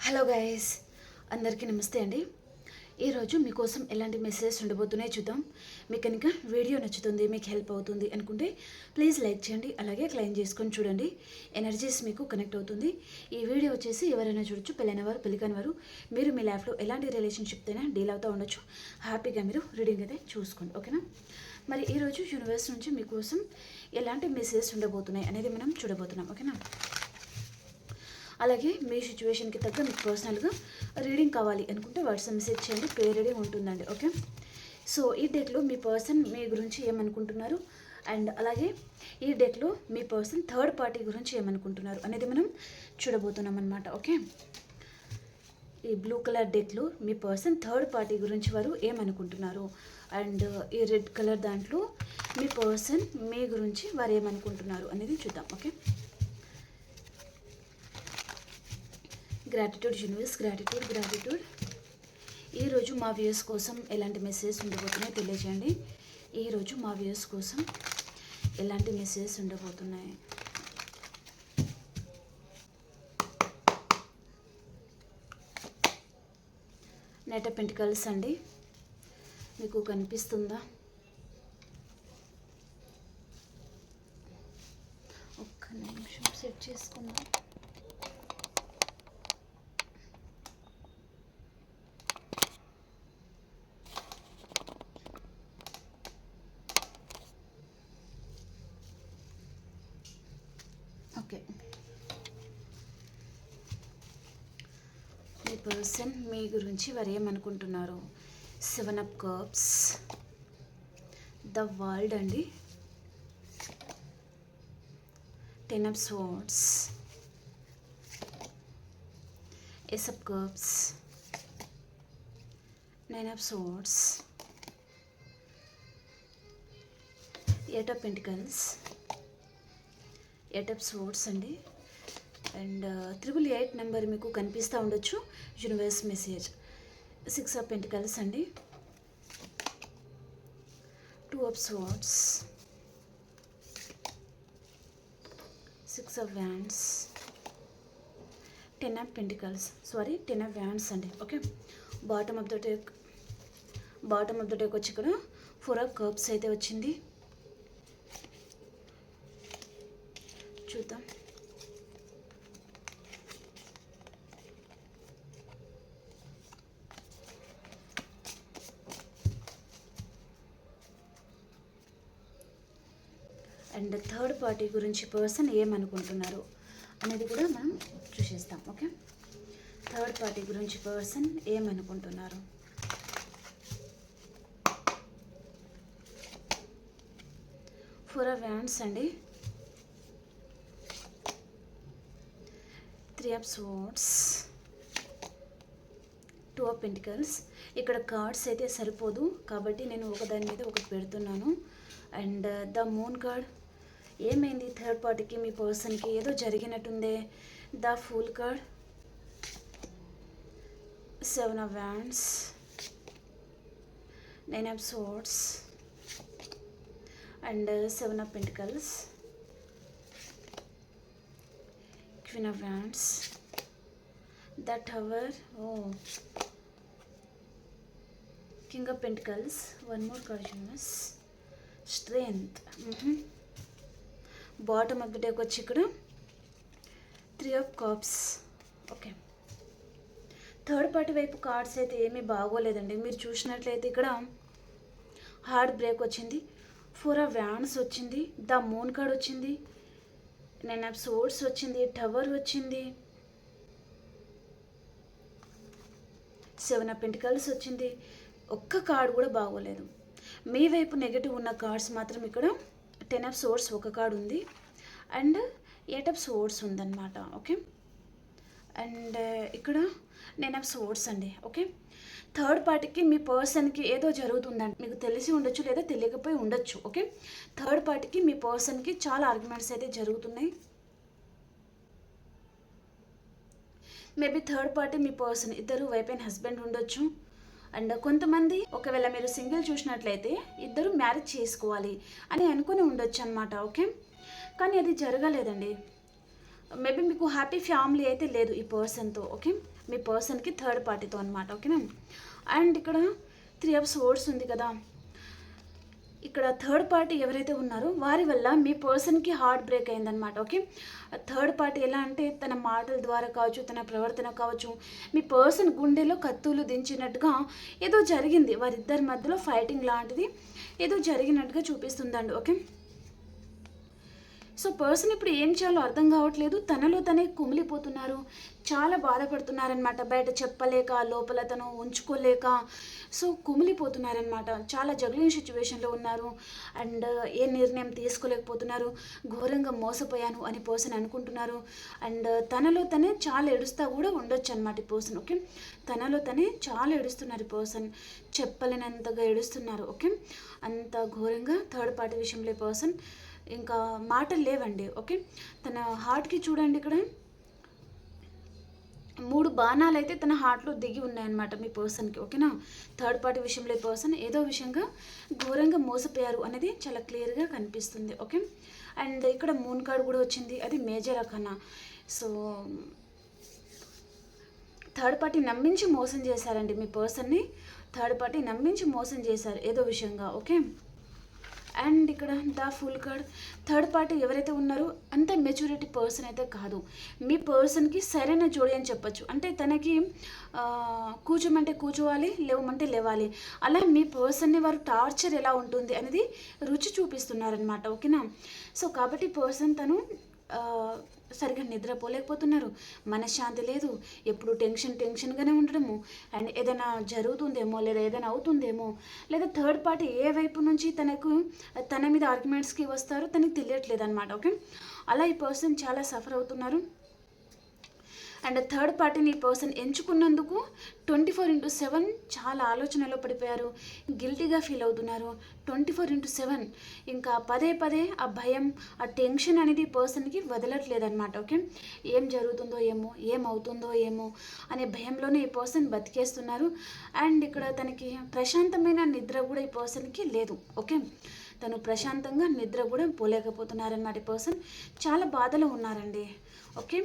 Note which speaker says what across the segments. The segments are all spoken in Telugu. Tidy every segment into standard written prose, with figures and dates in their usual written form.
Speaker 1: హలో గైస్, అందరికీ నమస్తే అండి. ఈరోజు మీకోసం ఎలాంటి మెసేజెస్ ఉండబోతున్నాయో చూద్దాం. మీకు కనుక వీడియో నచ్చుతుంది, మీకు హెల్ప్ అవుతుంది అనుకుంటే ప్లీజ్ లైక్ చేయండి. అలాగే క్లెయిమ్ చేసుకొని చూడండి, ఎనర్జీస్ మీకు కనెక్ట్ అవుతుంది. ఈ వీడియో వచ్చేసి ఎవరైనా చూడొచ్చు, పెళ్ళైన వారు, పెళ్ళికాని వారు. మీరు మీ లైఫ్లో ఎలాంటి రిలేషన్షిప్ అయినా డీల్ అవుతూ ఉండొచ్చు. హ్యాపీగా మీరు రీడింగ్ అయితే చూసుకోండి, ఓకేనా? మరి ఈరోజు యూనివర్స్ నుంచి మీకోసం ఎలాంటి మెసేజెస్ ఉండబోతున్నాయి అనేది మనం చూడబోతున్నాం, ఓకేనా? అలాగే మీ సిచ్యువేషన్కి తగ్గ మీకు పర్సనల్గా రీడింగ్ కావాలి అనుకుంటే వాట్సాప్ మెసేజ్ చేయండి, పే రీడింగ్ ఉంటుందండి, ఓకే? సో ఈ డేట్లో మీ పర్సన్ మీ గురించి ఏమనుకుంటున్నారు, అండ్ అలాగే ఈ డేట్లో మీ పర్సన్ థర్డ్ పార్టీ గురించి ఏమనుకుంటున్నారు అనేది మనం చూడబోతున్నాం అన్నమాట, ఓకే? ఈ బ్లూ కలర్ డెక్లో మీ పర్సన్ థర్డ్ పార్టీ గురించి వారు ఏమనుకుంటున్నారు, అండ్ ఈ రెడ్ కలర్ దాంట్లో మీ పర్సన్ మీ గురించి వారు ఏమనుకుంటున్నారు అనేది చూద్దాం, ఓకే? Gratitude universe, gratitude. ఈరోజు మా వ్యూస్ కోసం ఎలాంటి మెసేజ్ ఉండబోతున్నాయో తెలియజేయండి. ఈరోజు మా వ్యూస్ కోసం ఎలాంటి మెసేజ్ ఉండబోతున్నాయి. నైట్ ఆఫ్ పెంటికల్స్ అండి, మీకు కనిపిస్తుందా? ఒక్క నిమిషం సెట్ చేసుకుందాం. ఓకే, మీ పర్సన్ మీ గురించి వారు ఏమనుకుంటున్నారు. 7 of Cups, ద వరల్డ్ అండి, 10 of Swords, Ace of Cups, 9 of Swords, 8 of Pentacles, 8 of Swords అండి, అండ్ 888 నెంబర్ మీకు కనిపిస్తూ ఉండొచ్చు యూనివర్స్ మెసేజ్. 6 of Pentacles అండి, 2 of Swords, 6 of Wands, 10 of Pentacles, 10 of Wands అండి, okay? Bottom of the deck వచ్చి ఇక్కడ 4 of Cups అయితే వచ్చింది. చూద్దాం. అండ్ థర్డ్ పార్టీ గురించి పర్సన్ ఏమనుకుంటున్నారు అనేది కూడా మనం చూసేస్తాం, ఓకే? థర్డ్ పార్టీ గురించి పర్సన్ ఏమనుకుంటున్నారు. ఫోర్ ఆఫ్ వ్యాండ్స్ అండి, 3 of Swords, 2 of Pentacles. ఇక్కడ కార్డ్స్ అయితే సరిపోదు కాబట్టి నేను ఒకదాని మీద ఒకటి పెడుతున్నాను. అండ్ ద మూన్ కార్డ్, ఏమైంది థర్డ్ పార్టీకి మీ పర్సన్కి ఏదో జరిగినట్టుందే. The fool card, 7 of Wands, 9 of Swords, and 7 of Pentacles, Queen of Wands, the Tower, King of Pentacles, one more card, Strength. Bottom of the deck వచ్చి ఇక్కడ 3 of Cups, okay? Third party వైపు కార్డ్స్ అయితే ఏమీ బాగోలేదండి. మీరు చూసినట్లయితే ఇక్కడ హార్ట్ బ్రేక్ వచ్చింది, 4 of Wands వచ్చింది, ద మూన్ కార్డ్ వచ్చింది, 9 of Swords వచ్చింది, టవర్ వచ్చింది, 7 of Pentacles వచ్చింది. ఒక్క కార్డ్ కూడా బాగోలేదు. మీ వైపు నెగిటివ్ ఉన్న కార్డ్స్ మాత్రం ఇక్కడ 10 of Swords ఒక కార్డ్ ఉంది, అండ్ 8 of Swords ఉందన్నమాట, ఓకే? అండ్ ఇక్కడ 9 of Swords అండి, ఓకే? థర్డ్ పార్టీకి మీ పర్సన్కి ఏదో జరుగుతుందండి, మీకు తెలిసి ఉండొచ్చు లేదా తెలియకపోయి ఉండొచ్చు, ఓకే? థర్డ్ పార్టీకి మీ పర్సన్కి చాలా ఆర్గ్యుమెంట్స్ అయితే జరుగుతున్నాయి. మేబీ థర్డ్ పార్టీ మీ పర్సన్ ఇద్దరు వైఫ్ అండ్ హస్బెండ్ ఉండొచ్చు. అండ్ కొంతమంది ఒకవేళ మీరు సింగిల్ చూసినట్లయితే ఇద్దరు మ్యారేజ్ చేసుకోవాలి అని అనుకుని ఉండొచ్చు అనమాట, ఓకే? కానీ అది జరగలేదండి. మేబీ మీకు హ్యాపీ ఫ్యామిలీ అయితే లేదు ఈ పర్సన్తో. ఓకే, మీ పర్సన్కి థర్డ్ పార్టీతో అనమాట. ఓకేనా. అండ్ ఇక్కడ 3 ఆఫ్ సోర్డ్స్ ఉంది కదా, ఇక్కడ థర్డ్ పార్టీ ఎవరైతే ఉన్నారో వారి వల్ల మీ పర్సన్కి హార్ట్ బ్రేక్ అయిందనమాట. ఓకే, థర్డ్ పార్టీ ఎలా అంటే తన మాటల ద్వారా కావచ్చు, తన ప్రవర్తన కావచ్చు, మీ పర్సన్ గుండెలో కత్తులు దించినట్టుగా ఏదో జరిగింది, వారిద్దరి మధ్యలో ఫైటింగ్ లాంటిది ఏదో జరిగినట్టుగా చూపిస్తుందండి. ఓకే, సో పర్సన్ ఇప్పుడు ఏం చేయాలో అర్థం కావట్లేదు, తనలో తనే కుమిలిపోతున్నారు, చాలా బాధపడుతున్నారనమాట. బయట చెప్పలేక, లోపల తను ఉంచుకోలేక, సో కుమిలిపోతున్నారనమాట. చాలా జగ్లింగ్ సిచ్యువేషన్లో ఉన్నారు అండ్ ఏ నిర్ణయం తీసుకోలేకపోతున్నారు. ఘోరంగా మోసపోయాను అని పర్సన్ అనుకుంటున్నారు అండ్ తనలో తనే చాలా ఏడుస్తూ కూడా ఉండొచ్చు అనమాట ఈ పర్సన్. ఓకే, తనలో తనే చాలా ఏడుస్తున్నారు ఈ పర్సన్, చెప్పలేనంతగా ఏడుస్తున్నారు. ఓకే, అంత ఘోరంగా థర్డ్ పార్టీ విషయంలో ఈ పర్సన్ ఇంకా మాటలు లేవండి. ఓకే, తన హార్ట్కి చూడండి, ఇక్కడ 3 బాణాలు అయితే తన హార్ట్లో దిగి ఉన్నాయన్నమాట మీ పర్సన్కి. ఓకేనా, థర్డ్ పార్టీ విషయంలో ఈ పర్సన్ ఏదో విషయంగా ఘోరంగా మోసపోయారు అనేది చాలా క్లియర్గా కనిపిస్తుంది. ఓకే, అండ్ ఇక్కడ మూన్ కార్డ్ కూడా వచ్చింది, అది మేజర్ అకన్నా. సో థర్డ్ పార్టీ నమ్మించి మోసం చేశారండి మీ పర్సన్ని, థర్డ్ పార్టీ నమ్మించి మోసం చేశారు ఏదో విషయంగా. ఓకే, అండ్ ఇక్కడ the full card, third party ఎవరైతే ఉన్నారో అంత మెచ్యూరిటీ పర్సన్ అయితే కాదు, మీ పర్సన్కి సరైన జోడి అని చెప్పొచ్చు. అంటే తనకి కూర్చోమంటే కూర్చోవాలి, లేవమంటే లేవాలి, అలా మీ పర్సన్ని వారు టార్చర్ ఎలా ఉంటుంది అనేది రుచి చూపిస్తున్నారనమాట. ఓకేనా, సో కాబట్టి పర్సన్ తను సరిగ్గా నిద్రపోలేకపోతున్నారు, మనశ్శాంతి లేదు, ఎప్పుడు టెన్షన్గానే ఉండడము అండ్ ఏదైనా జరుగుతుందేమో లేదా ఏదైనా అవుతుందేమో, లేదా థర్డ్ పార్టీ ఏ వైపు నుంచి తన మీద ఆర్గ్యుమెంట్స్కి వస్తారో తనకి తెలియట్లేదు అనమాట. ఓకే, అలా ఈ పర్సన్ చాలా సఫర్ అవుతున్నారు అండ్ థర్డ్ పార్టీని ఈ పర్సన్ ఎంచుకున్నందుకు 24/7 చాలా ఆలోచనలో పడిపోయారు, గిల్టీగా ఫీల్ అవుతున్నారు. 24/7 ఇంకా పదే పదే ఆ భయం, ఆ టెన్షన్ అనేది పర్సన్కి వదలట్లేదన్నమాట. ఓకే, ఏం జరుగుతుందో ఏమో, ఏమవుతుందో ఏమో అనే భయంలోనే ఈ పర్సన్ బతికేస్తున్నారు అండ్ ఇక్కడ తనకి ప్రశాంతమైన నిద్ర కూడా ఈ పర్సన్కి లేదు. ఓకే, తను ప్రశాంతంగా నిద్ర కూడా పోలేకపోతున్నారన్నమాట. ఈ పర్సన్ చాలా బాధలో ఉన్నారండి. ఓకే,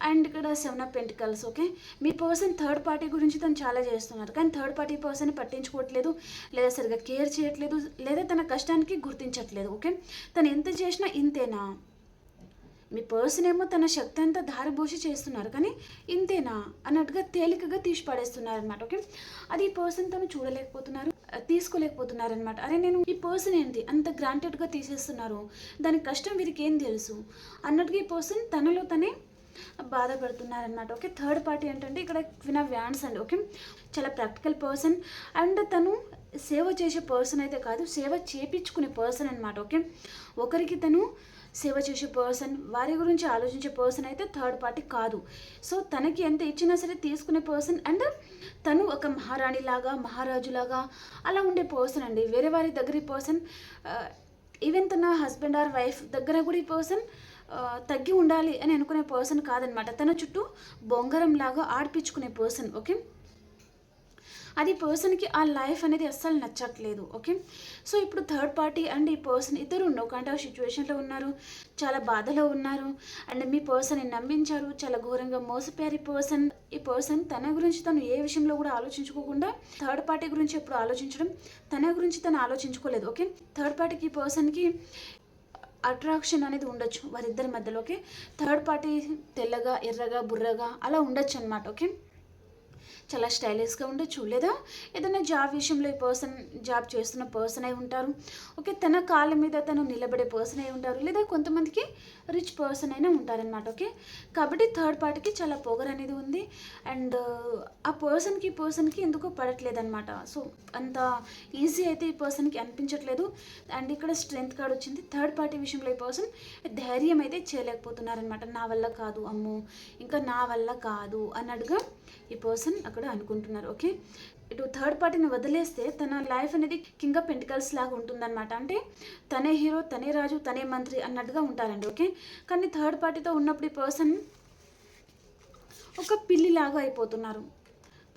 Speaker 1: అండ్ ఇక్కడ 7 of pentacles. Okay, me person third party గురించి తను చాలా చేస్తున్నారు, కానీ థర్డ్ పార్టీ పర్సన్ పట్టించుకోవట్లేదు, లేదా సరిగ్గా కేర్ చేయట్లేదు, లేదా తన కష్టానికి గుర్తించట్లేదు. ఓకే, తను ఎంత చేసినా ఇంతేనా, మీ పర్సన్ ఏమో తన శక్తి అంతా ధారబోసి చేస్తున్నారు, కానీ ఇంతేనా అన్నట్టుగా తేలికగా తీసి పడేస్తున్నారు అనమాట. ఓకే, అది ఈ పర్సన్ తను చూడలేకపోతున్నారు, తీసుకోలేకపోతున్నారు అనమాట. అరే నేను ఈ పర్సన్ ఏంటి అంత గ్రాంటెడ్గా తీసేస్తున్నారు, దాని కష్టం వీరికి ఏం తెలుసు అన్నట్టుగా ఈ పర్సన్ తనలో తనే బాధపడుతున్నారనమాట. ఓకే, థర్డ్ పార్టీ ఏంటంటే ఇక్కడ క్వీన్ ఆఫ్ వ్యాండ్స్ అండి. ఓకే, చాలా ప్రాక్టికల్ పర్సన్ అండ్ తను సేవ చేసే పర్సన్ అయితే కాదు, సేవ చేపించుకునే పర్సన్ అనమాట. ఓకే, ఒకరికి తను సేవ చేసే పర్సన్, వారి గురించి ఆలోచించే పర్సన్ అయితే థర్డ్ పార్టీ కాదు. సో తనకి ఎంత ఇచ్చినా సరే తీసుకునే పర్సన్ అండ్ తను ఒక మహారాణిలాగా, మహారాజులాగా అలా ఉండే పర్సన్ అండి. వేరే వారి దగ్గర ఈ పర్సన్, ఈవెన్ తన హస్బెండ్ ఆర్ వైఫ్ దగ్గర కూడా ఈ పర్సన్ తగ్గి ఉండాలి అని అనుకునే పర్సన్ కాదనమాట. తన చుట్టూ బొంగరం లాగా ఆడిపించుకునే పర్సన్. ఓకే, అది పర్సన్కి ఆ లైఫ్ అనేది అస్సలు నచ్చట్లేదు. ఓకే, సో ఇప్పుడు థర్డ్ పార్టీ అండ్ ఈ పర్సన్ ఇద్దరు నో కైండ్ ఆఫ్ సిచ్యువేషన్లో ఉన్నారు, చాలా బాధలో ఉన్నారు అండ్ మీ పర్సన్ని నమ్మించారు, చాలా ఘోరంగా మోసపోయారు ఈ పర్సన్ తన గురించి తను ఏ విషయంలో కూడా ఆలోచించుకోకుండా థర్డ్ పార్టీ గురించి ఎప్పుడు ఆలోచించడం, తన గురించి తను ఆలోచించుకోలేదు. ఓకే, థర్డ్ పార్టీకి ఈ పర్సన్కి అట్రాక్షన్ అనేది ఉండొచ్చు వారిద్దరి మధ్యలో. ఓకే, థర్డ్ పార్టీ తెల్లగా, ఎర్రగా, బుర్రగా అలా ఉండొచ్చు అనమాట. ఓకే, చాలా స్టైలిష్గా ఉండొచ్చు, లేదా ఏదైనా జాబ్ విషయంలో ఈ పర్సన్ జాబ్ చేస్తున్న పర్సన్ అయి ఉంటారు. ఓకే, తన కాళ్ళ మీద తను నిలబడే పర్సన్ అయి ఉంటారు, లేదా కొంతమందికి రిచ్ పర్సన్ అయినా ఉంటారనమాట. ఓకే, కాబట్టి థర్డ్ పార్టీకి చాలా పొగర్ అనేది ఉంది అండ్ ఆ పర్సన్కి ఎందుకో పడట్లేదన్నమాట. సో అంత ఈజీ అయితే ఈ పర్సన్కి అనిపించట్లేదు అండ్ ఇక్కడ స్ట్రెంగ్త్ కార్డ్ వచ్చింది. థర్డ్ పార్టీ విషయంలో ఈ పర్సన్ ధైర్యం అయితే చేయలేకపోతున్నారనమాట. నా వల్ల కాదు, అమ్మో ఇంకా నా వల్ల కాదు అన్నట్టుగా ఈ పర్సన్ అక్కడ అనుకుంటున్నారు. ఓకే, ఇటు థర్డ్ పార్టీని వదిలేస్తే తన లైఫ్ అనేది కింగ్ ఆఫ్ పెంటికల్స్ లాగా ఉంటుందన్నమాట. అంటే తనే హీరో, తనే రాజు, తనే మంత్రి అన్నట్టుగా ఉంటారండి. ఓకే, కానీ థర్డ్ పార్టీతో ఉన్నప్పుడు ఈ పర్సన్ ఒక పిల్లిలాగా అయిపోతున్నారు,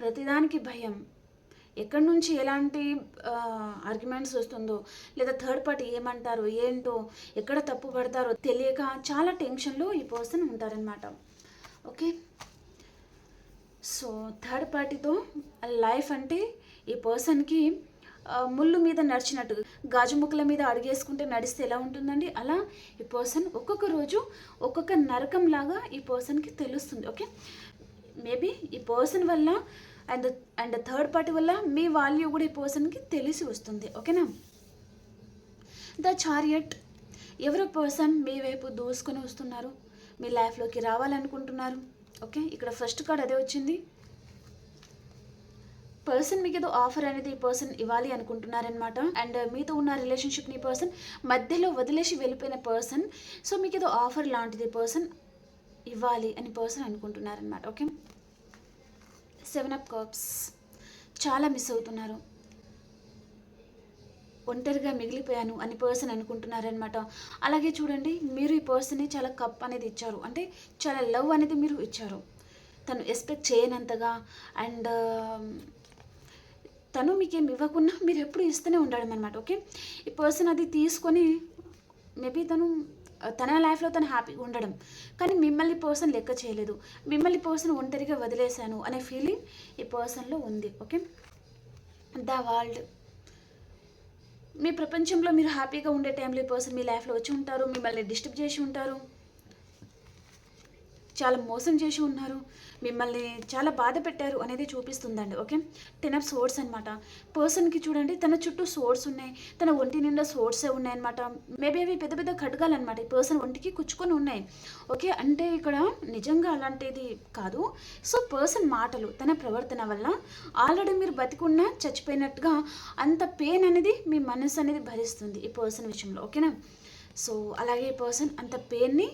Speaker 1: ప్రతిదానికి భయం, ఎక్కడి నుంచి ఎలాంటి ఆర్గ్యుమెంట్స్ వస్తుందో, లేదా థర్డ్ పార్టీ ఏమంటారో ఏంటో, ఎక్కడ తప్పు పడతారో తెలియక చాలా టెన్షన్లో ఈ పర్సన్ ఉంటారనమాట. ఓకే, సో థర్డ్ పార్టీతో లైఫ్ అంటే ఈ పర్సన్కి ముళ్ళు మీద నడిచినట్టు, గాజు ముక్కల మీద అడిగేసుకుంటే నడిస్తే ఎలా ఉంటుందండి, అలా ఈ పర్సన్ ఒక్కొక్క రోజు ఒక్కొక్క నరకం లాగా ఈ పర్సన్కి తెలుస్తుంది. ఓకే, మేబీ ఈ పర్సన్ వల్ల అండ్ థర్డ్ పార్టీ వల్ల మీ వాల్యూ కూడా ఈ పర్సన్కి తెలిసి వస్తుంది. ఓకేనా. ద చారియట్, ఎవరో పర్సన్ మీ వైపు దూసుకొని వస్తున్నారు, మీ లైఫ్లోకి రావాలనుకుంటున్నారు. ఓకే, ఇక్కడ ఫస్ట్ కార్డ్ అదే వచ్చింది. పర్సన్ మీకు ఏదో ఆఫర్ అనేది ఈ పర్సన్ ఇవ్వాలి అనుకుంటున్నారనమాట. అండ్ మీతో ఉన్న రిలేషన్షిప్ని ఈ పర్సన్ మధ్యలో వదిలేసి వెళ్ళిపోయిన పర్సన్, సో మీకు ఏదో ఆఫర్ లాంటిది పర్సన్ ఇవ్వాలి అని పర్సన్ అనుకుంటున్నారనమాట. ఓకే, 7 ఆఫ్ కప్స్, చాలా మిస్ అవుతున్నారు, ఒంటరిగా మిగిలిపోయాను అని పర్సన్ అనుకుంటున్నారనమాట. అలాగే చూడండి, మీరు ఈ పర్సన్ని చాలా కప్ అనేది ఇచ్చారు, అంటే చాలా లవ్ అనేది మీరు ఇచ్చారు, తను ఎక్స్పెక్ట్ చేయనంతగా. అండ్ తను మీకేం ఇవ్వకుండా మీరు ఎప్పుడు ఇస్తూనే ఉండడం అనమాట. ఓకే, ఈ పర్సన్ అది తీసుకొని మేబీ తన లైఫ్లో తను హ్యాపీగా ఉండడం, కానీ మిమ్మల్ని పర్సన్ లెక్క చేయలేదు, మిమ్మల్ని పర్సన్ ఒంటరిగా వదిలేశాను అనే ఫీలింగ్ ఈ పర్సన్లో ఉంది. ఓకే, ద వరల్డ్, మీ ప్రపంచంలో మీరు హ్యాపీగా ఉండే టైంలో ఈ పర్సన్ మీ లైఫ్లో వచ్చి ఉంటారు, మిమ్మల్ని డిస్టర్బ్ చేసి ఉంటారు, చాలా మోసం చేసి ఉన్నారు, మిమ్మల్ని చాలా బాధ పెట్టారు అనేది చూపిస్తుందండి. ఓకే, 10 ఆఫ్ సోర్స్ అనమాట. పర్సన్కి చూడండి, తన చుట్టూ సోర్స్ ఉన్నాయి, తన ఒంటి నిండా సోర్సే ఉన్నాయన్నమాట. మేబీ అవి పెద్ద పెద్ద ఖడ్గాలన్నమాట, ఈ పర్సన్ ఒంటికి కుచ్చుకొని ఉన్నాయి. ఓకే, అంటే ఇక్కడ నిజంగా అలాంటిది కాదు. సో పర్సన్ మాటలు, తన ప్రవర్తన వల్ల ఆల్రెడీ మీరు బతికున్నా చచ్చిపోయినట్టుగా అంత పెయిన్ అనేది మీ మనసు అనేది భరిస్తుంది ఈ పర్సన్ విషయంలో. ఓకేనా. సో అలాగే పర్సన్ అంత పెయిన్ని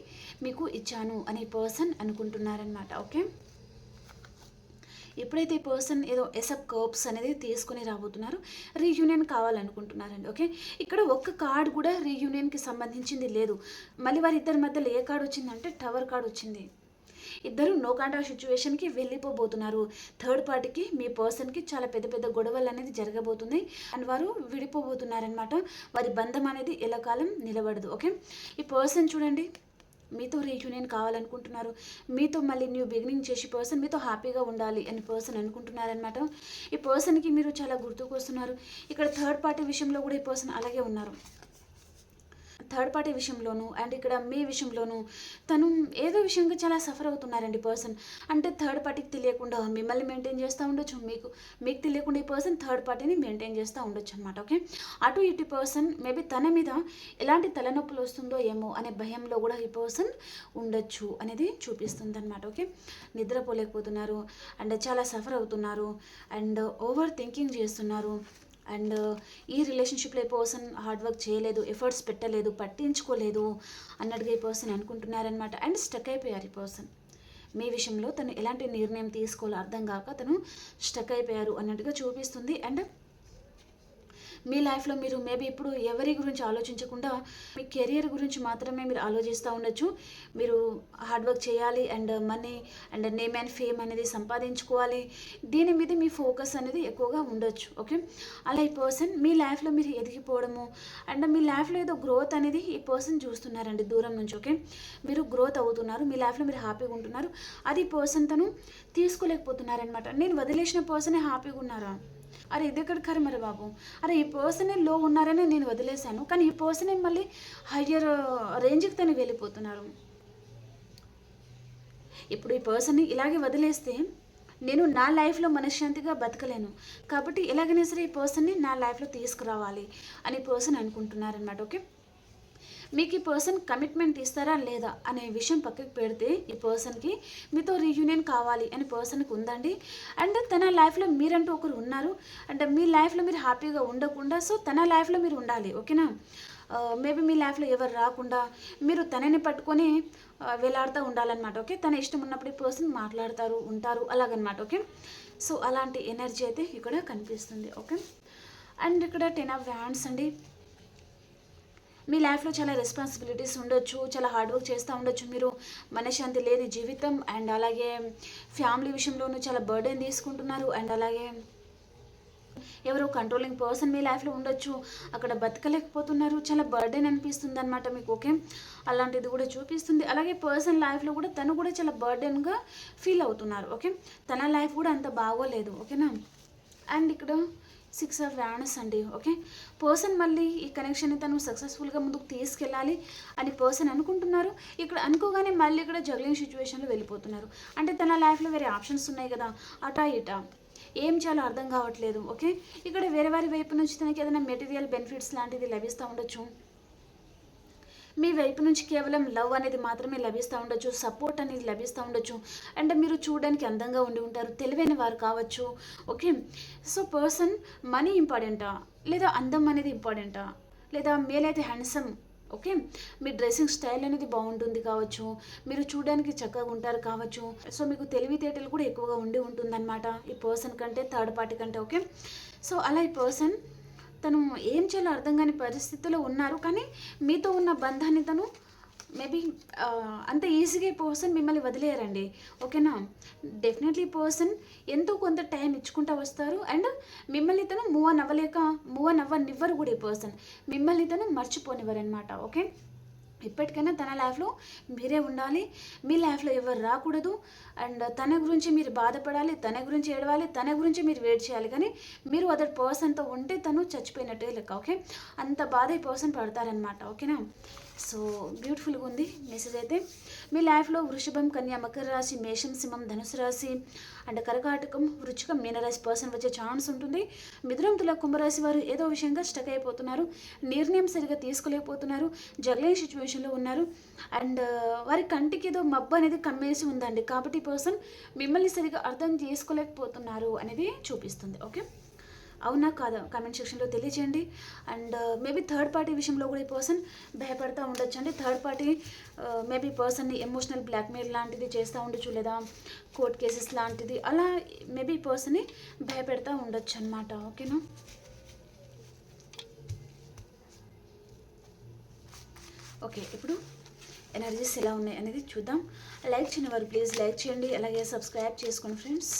Speaker 1: మీకు ఇచ్చాను అని పర్సన్ అనుకుంటున్నారనమాట. ఓకే, ఎప్పుడైతే ఈ పర్సన్ ఏదో ఎసప్ కర్బ్స్ అనేది తీసుకొని రాబోతున్నారు, రీయూనియన్ కావాలనుకుంటున్నారండి. ఓకే, ఇక్కడ ఒక్క కార్డ్ కూడా రీయూనియన్కి సంబంధించింది లేదు. మళ్ళీ వారిద్దరి మధ్యలో ఏ కార్డ్ వచ్చిందంటే టవర్ కార్డ్ వచ్చింది. ఇద్దరు నో కాంటాక్ట్ సిచ్యువేషన్కి వెళ్ళిపోబోతున్నారు. థర్డ్ పార్టీకి మీ పర్సన్కి చాలా పెద్ద పెద్ద గొడవలు అనేది జరగబోతుంది అండ్ వారు విడిపోబోతున్నారనమాట. వారి బంధం అనేది ఎల్లకాలం నిలబడదు. ఓకే, ఈ పర్సన్ చూడండి, మీతో రీయూనియన్ కావాలనుకుంటున్నారు, మీతో మళ్ళీ న్యూ బిగినింగ్ చేసి పర్సన్ మీతో హ్యాపీగా ఉండాలి అని పర్సన్ అనుకుంటున్నారనమాట. ఈ పర్సన్కి మీరు చాలా గుర్తుకు వస్తున్నారు. ఇక్కడ థర్డ్ పార్టీ విషయంలో కూడా ఈ పర్సన్ అలాగే ఉన్నారు. థర్డ్ పార్టీ విషయంలోనూ అండ్ ఇక్కడ మీ విషయంలోనూ తను ఏదో విషయంగా చాలా సఫర్ అవుతున్నారండి పర్సన్. అంటే థర్డ్ పార్టీకి తెలియకుండా మిమ్మల్ని మెయింటైన్ చేస్తూ ఉండొచ్చు, మీకు తెలియకుండా ఈ పర్సన్ థర్డ్ పార్టీని మెయింటైన్ చేస్తూ ఉండొచ్చు అనమాట. ఓకే, అటు ఇటు పర్సన్ మేబీ తన మీద ఎలాంటి తలనొప్పులు వస్తుందో ఏమో అనే భయంలో కూడా ఈ పర్సన్ ఉండొచ్చు అనేది చూపిస్తుంది అనమాట. ఓకే, నిద్రపోలేకపోతున్నారు అండ్ చాలా సఫర్ అవుతున్నారు అండ్ ఓవర్ థింకింగ్ చేస్తున్నారు. అండ్ ఈ రిలేషన్షిప్లో ఈ పర్సన్ హార్డ్ వర్క్ చేయలేదు, ఎఫర్ట్స్ పెట్టలేదు, పట్టించుకోలేదు అన్నట్టుగా ఈ పర్సన్ అనుకుంటున్నారనమాట. అండ్ స్టక్ అయిపోయారు ఈ పర్సన్ మీ విషయంలో. తను ఎలాంటి నిర్ణయం తీసుకోవాలో అర్థం కాక తను స్టక్ అయిపోయారు అన్నట్టుగా చూపిస్తుంది. అండ్ మీ లైఫ్లో మీరు మేబీ ఇప్పుడు ఎవరి గురించి ఆలోచించకుండా మీ కెరియర్ గురించి మాత్రమే మీరు ఆలోచిస్తూ ఉండొచ్చు. మీరు హార్డ్ వర్క్ చేయాలి and money and name and fame అనేది సంపాదించుకోవాలి, దీని మీద మీ ఫోకస్ అనేది ఎక్కువగా ఉండొచ్చు. ఓకే, అలా ఈ పర్సన్ మీ లైఫ్లో మీరు ఎదిగిపోవడము అండ్ మీ లైఫ్లో ఏదో గ్రోత్ అనేది ఈ పర్సన్ చూస్తున్నారండి దూరం నుంచి. ఓకే, మీరు గ్రోత్ అవుతున్నారు, మీ లైఫ్లో మీరు హ్యాపీగా ఉంటున్నారు, అది పర్సన్ తను తీసుకోలేకపోతున్నారనమాట. నేను వదిలేసిన పర్సనే హ్యాపీగా ఉన్నారా, అరే ఇది ఎక్కడ కర్మరే బాబు, అరే ఈ పర్సనే లో ఉన్నారని నేను వదిలేశాను, కానీ ఈ పర్సనే మళ్ళీ హయ్యర్ రేంజ్కి తను వెళ్ళిపోతున్నారు. ఇప్పుడు ఈ పర్సన్ని ఇలాగే వదిలేస్తే నేను నా లైఫ్లో మనశ్శాంతిగా బతకలేను, కాబట్టి ఎలాగైనా సరే ఈ పర్సన్ని నా లైఫ్లో తీసుకురావాలి అని పర్సన్ అనుకుంటున్నారనమాట. ఓకే, మీకు ఈ పర్సన్ కమిట్మెంట్ ఇస్తారా లేదా అనే విషయం పక్కకి పెడితే ఈ పర్సన్కి మీతో రీయూనియన్ కావాలి అని పర్సన్కి ఉందండి. అండ్ తన లైఫ్లో మీరంటూ ఒకరు ఉన్నారు అంటే మీ లైఫ్లో మీరు హ్యాపీగా ఉండకుండా సో తన లైఫ్లో మీరు ఉండాలి. ఓకేనా, మేబీ మీ లైఫ్లో ఎవరు రాకుండా మీరు తనని పట్టుకొని వేలాడుతూ ఉండాలన్నమాట. ఓకే, తన ఇష్టం ఉన్నప్పుడు ఈ పర్సన్ మాట్లాడతారు ఉంటారు అలాగనమాట. ఓకే, సో అలాంటి ఎనర్జీ అయితే ఇక్కడ కనిపిస్తుంది. ఓకే, అండ్ ఇక్కడ 10 ఆఫ్ వ్యాండ్స్ అండి. మీ లైఫ్లో చాలా రెస్పాన్సిబిలిటీస్ ఉండొచ్చు, చాలా హార్డ్ వర్క్ చేస్తూ ఉండొచ్చు, మీరు మనశ్శాంతి లేని జీవితం అండ్ అలాగే ఫ్యామిలీ విషయంలోనూ చాలా బర్డెన్ తీసుకుంటున్నారు అండ్ అలాగే ఎవరో కంట్రోలింగ్ పర్సన్ మీ లైఫ్లో ఉండొచ్చు, అక్కడ బతకలేకపోతున్నారు, చాలా బర్డెన్ అనిపిస్తుంది అనమాట మీకు. ఓకే, అలాంటిది కూడా చూపిస్తుంది. అలాగే పర్సన్ లైఫ్లో కూడా తను కూడా చాలా బర్డెన్గా ఫీల్ అవుతున్నారు. ఓకే, తన లైఫ్ కూడా అంత బాగోలేదు. ఓకేనా. అండ్ ఇక్కడ 6 ఆఫ్ వ్యానస్ అండి. ఓకే, పర్సన్ మళ్ళీ ఈ కనెక్షన్ని తను సక్సెస్ఫుల్గా ముందుకు తీసుకెళ్ళాలి అని పర్సన్ అనుకుంటున్నారు. ఇక్కడ అనుకోగానే మళ్ళీ ఇక్కడ జగ్లింగ్ సిచ్యువేషన్లో వెళ్ళిపోతున్నారు. అంటే తన లైఫ్లో వేరే ఆప్షన్స్ ఉన్నాయి కదా, అటా ఇటా ఏం చేయాలో అర్థం కావట్లేదు. ఓకే, ఇక్కడ వేరే వారి వైపు నుంచి తనకి ఏదైనా మెటీరియల్ బెనిఫిట్స్ లాంటిది లభిస్తూ ఉండొచ్చు. మీ వైపు నుంచి కేవలం లవ్ అనేది మాత్రమే లభిస్తూ ఉండొచ్చు, సపోర్ట్ అనేది లభిస్తూ ఉండొచ్చు. అంటే మీరు చూడడానికి అందంగా ఉండి ఉంటారు, తెలివైన వారు కావచ్చు. ఓకే, సో పర్సన్ మనీ ఇంపార్టెంటా లేదా అందం అనేది ఇంపార్టెంటా, లేదా మేలైతే హ్యాండ్సమ్. ఓకే, మీ డ్రెస్సింగ్ స్టైల్ అనేది బాగుంటుంది కావచ్చు, మీరు చూడడానికి చక్కగా ఉంటారు కావచ్చు. సో మీకు తెలివితేటలు కూడా ఎక్కువగా ఉండి ఉంటుందన్నమాట ఈ పర్సన్ కంటే, థర్డ్ పార్టీ కంటే. ఓకే, సో అలా ఈ పర్సన్ తను ఏం చేయాలో అర్థం కాని పరిస్థితిలో ఉన్నారు. కానీ మీతో ఉన్న బంధాన్ని తను మేబీ అంత ఈజీగా ఈ పర్సన్ మిమ్మల్ని వదిలేయారండి. ఓకేనా. డెఫినెట్లీ పర్సన్ ఎంతో కొంత టైం ఇచ్చుకుంటూ వస్తారు. అండ్ మిమ్మల్ని తను మూవ్ ఆన్ అవ్వనివ్వరు కూడా ఈ పర్సన్, మిమ్మల్ని తను మర్చిపోనివ్వరు అనమాట. ఓకే, ఇప్పటికైనా తన లైఫ్లో మీరే ఉండాలి, మీ లైఫ్లో ఎవరు రాకూడదు. అండ్ తన గురించి మీరు బాధపడాలి, తన గురించి ఏడవాలి, తన గురించి మీరు వెయిట్ చేయాలి. కానీ మీరు అదర్ పర్సన్తో ఉంటే తను చచ్చిపోయినట్టే లెక్క. ఓకే, అంత బాధ ఈ పర్సన్ పడతారనమాట. ఓకేనా. సో బ్యూటిఫుల్గా ఉంది మెసేజ్ అయితే. మీ లైఫ్లో వృషభం, కన్య, మకర రాశి, మేషం, సింహం, ధనుసు రాశి అండ్ కర్కాటకం, వృచ్చికం, మీనరాశి పర్సన్ వచ్చే ఛాన్స్ ఉంటుంది. మిథునం, తుల, కుంభరాశి వారు ఏదో విషయంగా స్టక్ అయిపోతున్నారు, నిర్ణయం సరిగా తీసుకోలేకపోతున్నారు, జగ్లింగ్ సిచ్యువేషన్లో ఉన్నారు. అండ్ వారి కంటికి ఏదో మబ్బు అనేది కమ్మేసి ఉందండి. కాబట్టి పర్సన్ మిమ్మల్ని సరిగా అర్థం చేసుకోలేకపోతున్నారు అనేది చూపిస్తుంది. ఓకే, అవునా కాదా కామెంట్ సెక్షన్లో తెలియజేయండి. అండ్ మేబీ థర్డ్ పార్టీ విషయంలో కూడా ఈ పర్సన్ భయపడుతూ ఉండొచ్చు అండి. థర్డ్ పార్టీ మేబీ పర్సన్ని ఎమోషనల్ బ్లాక్మెయిల్ లాంటిది చేస్తూ ఉండొచ్చు, లేదా కోర్ట్ కేసెస్ లాంటిది అలా మేబీ పర్సన్ని భయపెడతా ఉండొచ్చు అనమాట. ఓకేనా. ఓకే, ఇప్పుడు ఎనర్జీస్ ఎలా ఉన్నాయి అనేది చూద్దాం. లైక్ చేయని వారు ప్లీజ్ లైక్ చేయండి, అలాగే సబ్స్క్రైబ్ చేసుకోండి ఫ్రెండ్స్.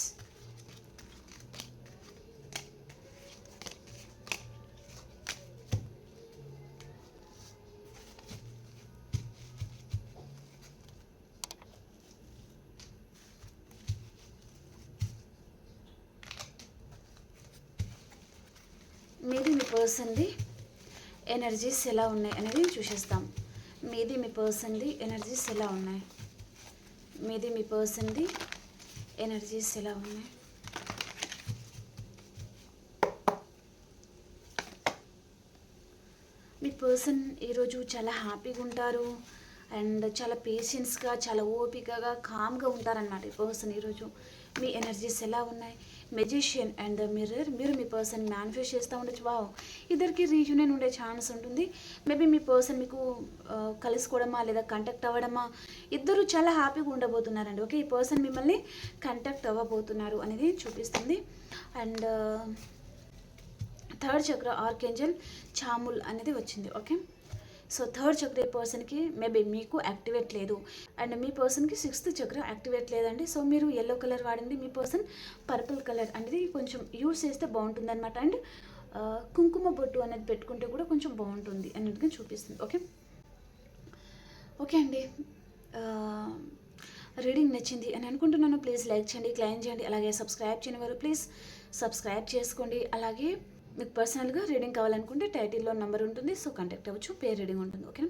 Speaker 1: మీది మీ పర్సన్ది ఎనర్జీస్ ఎలా ఉన్నాయి అనేది చూసేస్తాం. మీది మీ పర్సన్ది ఎనర్జీస్ ఎలా ఉన్నాయి, మీది మీ పర్సన్ది ఎనర్జీస్ ఎలా ఉన్నాయి. మీ పర్సన్ ఈరోజు చాలా హ్యాపీగా ఉంటారు అండ్ చాలా పేషెన్స్గా, చాలా ఓపికగా, కామ్గా ఉంటారనమాట ఈ పర్సన్ ఈరోజు. మీ ఎనర్జీస్ ఎలా ఉన్నాయి. మెజిషియన్ అండ్ మిర్రర్, మీరు మీ పర్సన్ మేనిఫెస్ట్ చేస్తూ ఉండొచ్చు. వావ్, ఇద్దరికి రీయూనియన్ ఉండే ఛాన్స్ ఉంటుంది. మేబీ మీ పర్సన్ మీకు కలుసుకోవడమా లేదా కాంటాక్ట్ అవ్వడమా, ఇద్దరు చాలా హ్యాపీగా ఉండబోతున్నారండి. ఓకే, ఈ పర్సన్ మిమ్మల్ని కాంటాక్ట్ అవ్వబోతున్నారు అనేది చూపిస్తుంది. అండ్ థర్డ్ చక్ర ఆర్కేంజల్ చాముల్ అనేది వచ్చింది. ఓకే, సో థర్డ్ చక్ర ఈ పర్సన్కి మేబీ మీకు యాక్టివేట్ లేదు అండ్ మీ పర్సన్కి 6th చక్ర యాక్టివేట్ లేదండి. సో మీరు ఎల్లో కలర్ వాడండి, మీ పర్సన్ పర్పుల్ కలర్ అనేది కొంచెం యూస్ చేస్తే బాగుంటుంది అనమాట. అండ్ కుంకుమ బొట్టు అనేది పెట్టుకుంటే కూడా కొంచెం బాగుంటుంది అనేది చూపిస్తుంది. ఓకే, ఓకే అండి, రీడింగ్ నచ్చింది అని అనుకుంటున్నాను. ప్లీజ్ లైక్ చేయండి, క్లైమ్ చేయండి, అలాగే సబ్స్క్రైబ్ చేయని వారు ప్లీజ్ సబ్స్క్రైబ్ చేసుకోండి. అలాగే మీకు పర్సనల్గా రీడింగ్ కావాలనుకుంటే టైటిల్లో నెంబర్ ఉంటుంది, సో కాంటాక్ట్ అవ్వచ్చు, పేర్ రీడింగ్ ఉంటుంది. ఓకే,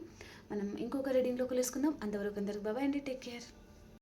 Speaker 1: మనం ఇంకొక రీడింగ్లో కలుసుకుందాం. అంతవరకు అందరికి బాయ్ అండి, టేక్ కేర్.